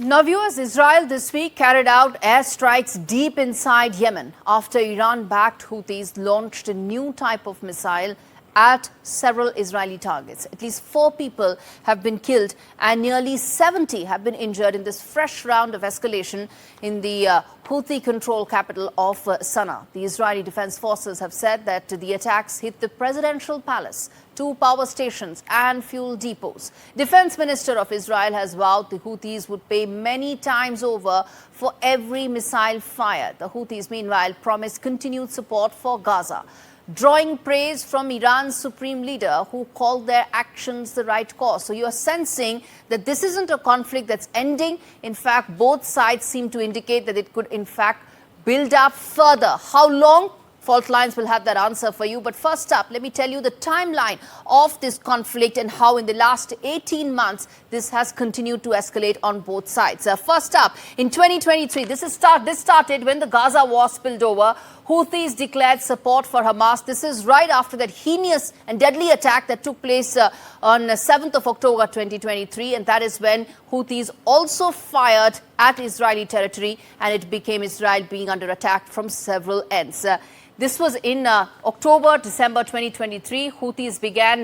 Now, viewers, Israel this week carried out airstrikes deep inside Yemen after Iran-backed Houthis launched a new type of missile at several Israeli targets. At least 4 people have been killed and nearly 70 have been injured in this fresh round of escalation in the Houthi-controlled capital of Sanaa. The Israeli Defense Forces have said that the attacks hit the presidential palace, 2 power stations and fuel depots. Defense Minister of Israel has vowed the Houthis would pay many times over for every missile fired. The Houthis, meanwhile, promised continued support for Gaza, drawing praise from Iran's supreme leader, who called their actions the right course. So you are sensing that this isn't a conflict that's ending. In fact, both sides seem to indicate that it could, in fact, build up further. How long? Fault lines will have that answer for you. But first up, let me tell you the timeline of this conflict and how in the last 18 months this has continued to escalate on both sides. First up, in 2023, this started when the Gaza war spilled over. Houthis declared support for Hamas. This is right after that heinous and deadly attack that took place on 7th of October 2023. And that is when Houthis also fired at Israeli territory, and it became Israel being under attack from several ends. This was in December 2023. Houthis began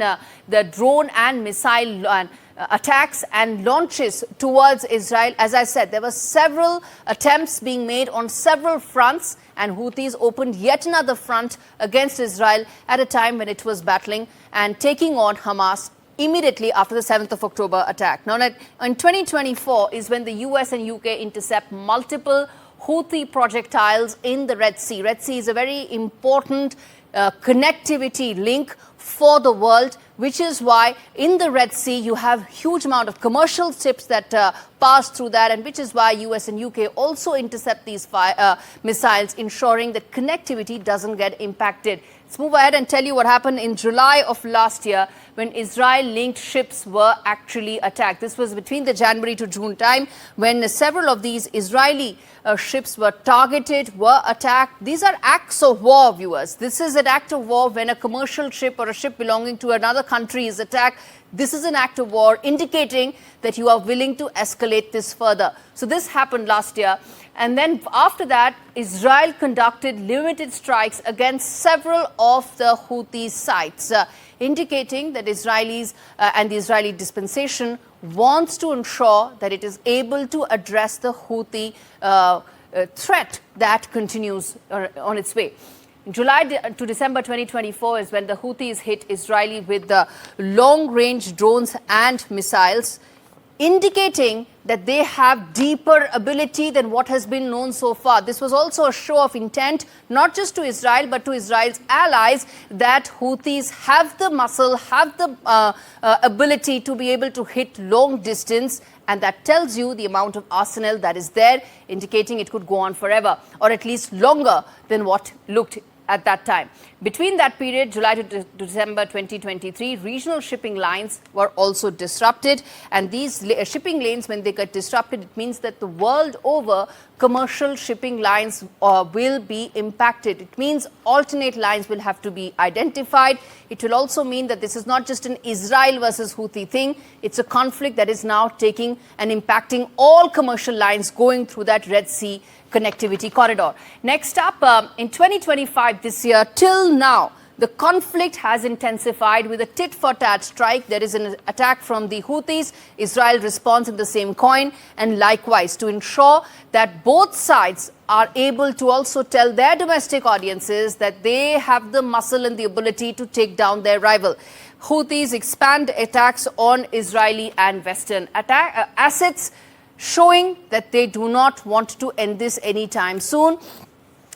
the drone and missile attacks and launches towards Israel. As I said, there were several attempts being made on several fronts, and Houthis opened yet another front against Israel at a time when it was battling and taking on Hamas immediately after the 7th of October attack. Now, in 2024 is when the US and UK intercept multiple Houthi projectiles in the Red Sea. Red Sea is a very important connectivity link for the world, which is why in the Red Sea you have huge amount of commercial ships that pass through that, and which is why US and UK also intercept these missiles, ensuring that connectivity doesn't get impacted. Let's move ahead and tell you what happened in July of last year when Israel-linked ships were actually attacked. This was between the January to June time when several of these Israeli ships were targeted, were attacked. These are acts of war, viewers. This is an act of war when a commercial ship or a ship belonging to another country is attacked. This is an act of war indicating that you are willing to escalate this further. So this happened last year. And then after that, Israel conducted limited strikes against several of the Houthi sites, indicating that Israelis and the Israeli dispensation wants to ensure that it is able to address the Houthi threat that continues on its way. In July to December 2024 is when the Houthis hit Israeli with the long-range drones and missiles, indicating that they have deeper ability than what has been known so far. This was also a show of intent, not just to Israel, but to Israel's allies, that Houthis have the muscle, have the ability to be able to hit long distance. And that tells you the amount of arsenal that is there, indicating it could go on forever, or at least longer than what looked at that time. Between that period, July to December 2023, regional shipping lines were also disrupted. And these shipping lanes, when they get disrupted, it means that the world over, commercial shipping lines will be impacted. It means alternate lines will have to be identified. It will also mean that this is not just an Israel versus Houthi thing. It's a conflict that is now taking and impacting all commercial lines going through that Red Sea connectivity corridor. Next up, in 2025, this year, till now, the conflict has intensified with a tit-for-tat strike. There is an attack from the Houthis. Israel responds in the same coin, and likewise, to ensure that both sides are able to also tell their domestic audiences that they have the muscle and the ability to take down their rival. Houthis expand attacks on Israeli and Western assets, showing that they do not want to end this anytime soon.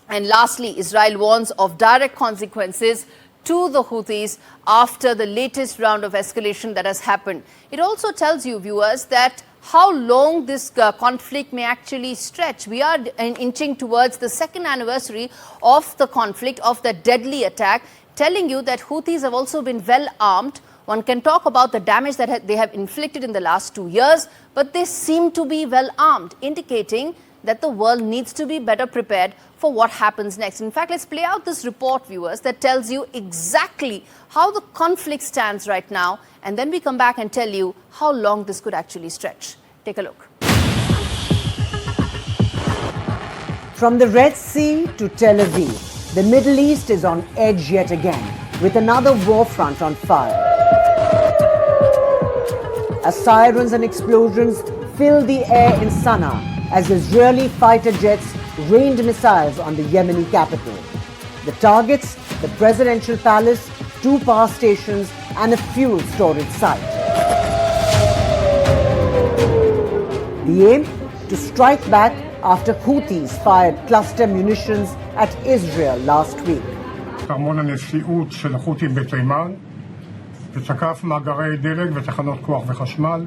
And lastly, Israel warns of direct consequences to the Houthis after the latest round of escalation that has happened. It also tells you, viewers, that how long this conflict may actually stretch. We are inching towards the 2nd anniversary of the conflict, of the deadly attack, telling you that Houthis have also been well armed. One can talk about the damage that they have inflicted in the last 2 years, but they seem to be well armed, indicating that the world needs to be better prepared for what happens next. In fact, let's play out this report, viewers, that tells you exactly how the conflict stands right now, and then we come back and tell you how long this could actually stretch. Take a look. From the Red Sea to Tel Aviv, the Middle East is on edge yet again, with another war front on fire. As sirens and explosions fill the air in Sanaa, as Israeli fighter jets rained missiles on the Yemeni capital. The targets, the presidential palace, 2 power stations and a fuel storage site. The aim? To strike back after Houthis fired cluster munitions at Israel last week. ארמון הנשיאות של החות'ים בתימן ותקף מאגרי דלק ותחנות כוח וחשמל.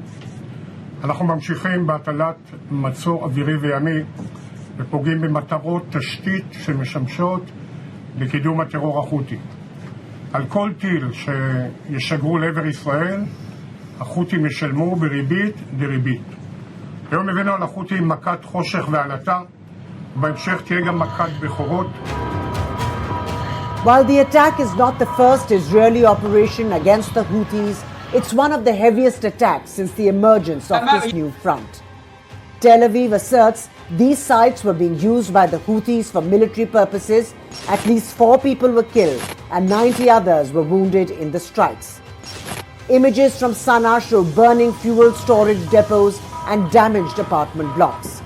אנחנו ממשיכים בהטלת מצור אווירי וימי ופוגעים במטרות תשתית שמשמשות לקידום הטרור החות'י. על כל טיל שישגרו לעבר ישראל, החות'ים ישלמו בריבית דריבית. היום הבאנו על החות'ים מכת חושך ועלטה, ובהמשך תהיה גם מכת בכורות. While the attack is not the first Israeli operation against the Houthis, it's one of the heaviest attacks since the emergence of this new front. Tel Aviv asserts these sites were being used by the Houthis for military purposes. At least 4 people were killed and 90 others were wounded in the strikes. Images from Sanaa show burning fuel storage depots and damaged apartment blocks.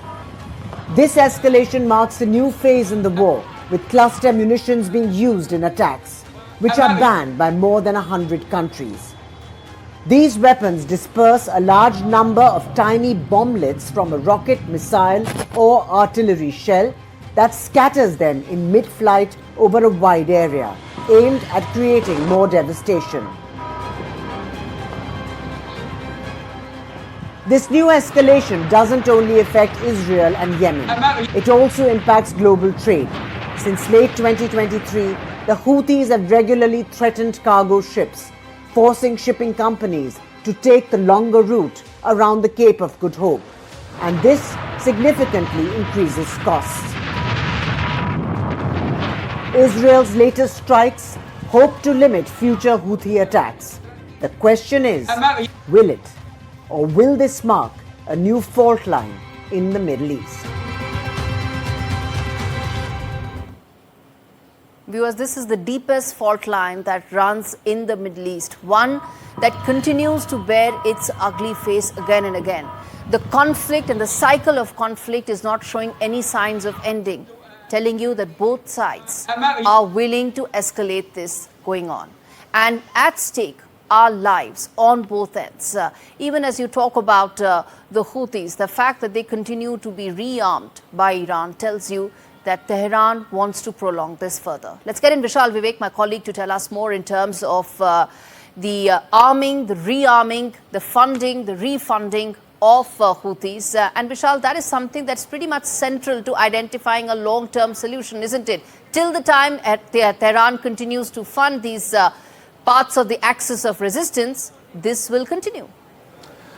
This escalation marks a new phase in the war, with cluster munitions being used in attacks, which are banned by more than 100 countries. These weapons disperse a large number of tiny bomblets from a rocket, missile or artillery shell that scatters them in mid-flight over a wide area, aimed at creating more devastation. This new escalation doesn't only affect Israel and Yemen, it also impacts global trade. Since late 2023, the Houthis have regularly threatened cargo ships, forcing shipping companies to take the longer route around the Cape of Good Hope. And this significantly increases costs. Israel's latest strikes hope to limit future Houthi attacks. The question is, will it? Or will this mark a new fault line in the Middle East? Viewers, this is the deepest fault line that runs in the Middle East, one that continues to bear its ugly face again and again. The conflict and the cycle of conflict is not showing any signs of ending, telling you that both sides are willing to escalate this going on. And at stake are lives on both ends. Even as you talk about the Houthis, the fact that they continue to be rearmed by Iran tells you that Tehran wants to prolong this further. Let's get in Vishal, Vivek, my colleague, to tell us more in terms of the arming, the rearming, the funding, the refunding of Houthis. And Vishal, that is something that's pretty much central to identifying a long-term solution, isn't it? Till the time Tehran continues to fund these parts of the axis of resistance, this will continue.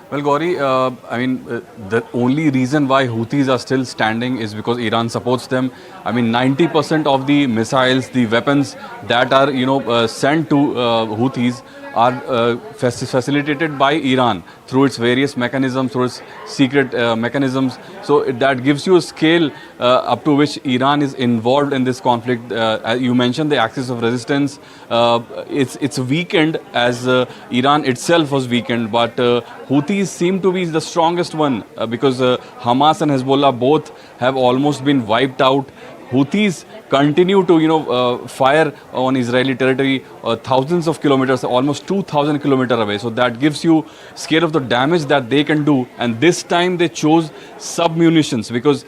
Well, Gaurie, the only reason why Houthis are still standing is because Iran supports them. 90% of the missiles, the weapons that are, sent to Houthis are facilitated by Iran through its various mechanisms, through its secret mechanisms. So that gives you a scale up to which Iran is involved in this conflict. You mentioned the axis of resistance. It's weakened as Iran itself was weakened, but Houthis seem to be the strongest one because Hamas and Hezbollah both have almost been wiped out. Houthis continue to, fire on Israeli territory thousands of kilometers, almost 2,000 kilometers away. So that gives you scale of the damage that they can do. And this time they chose sub-munitions because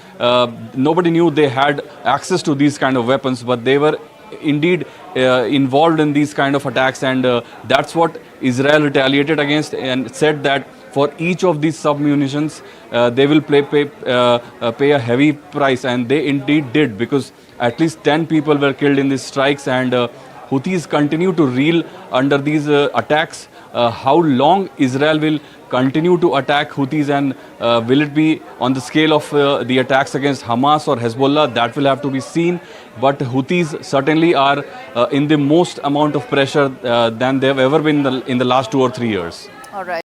nobody knew they had access to these kind of weapons, but they were indeed involved in these kind of attacks. And that's what Israel retaliated against and said that for each of these sub-munitions, they will pay a heavy price, and they indeed did, because at least 10 people were killed in these strikes, and Houthis continue to reel under these attacks. How long Israel will continue to attack Houthis, and will it be on the scale of the attacks against Hamas or Hezbollah? That will have to be seen. But Houthis certainly are in the most amount of pressure than they have ever been in the last 2 or 3 years. All right.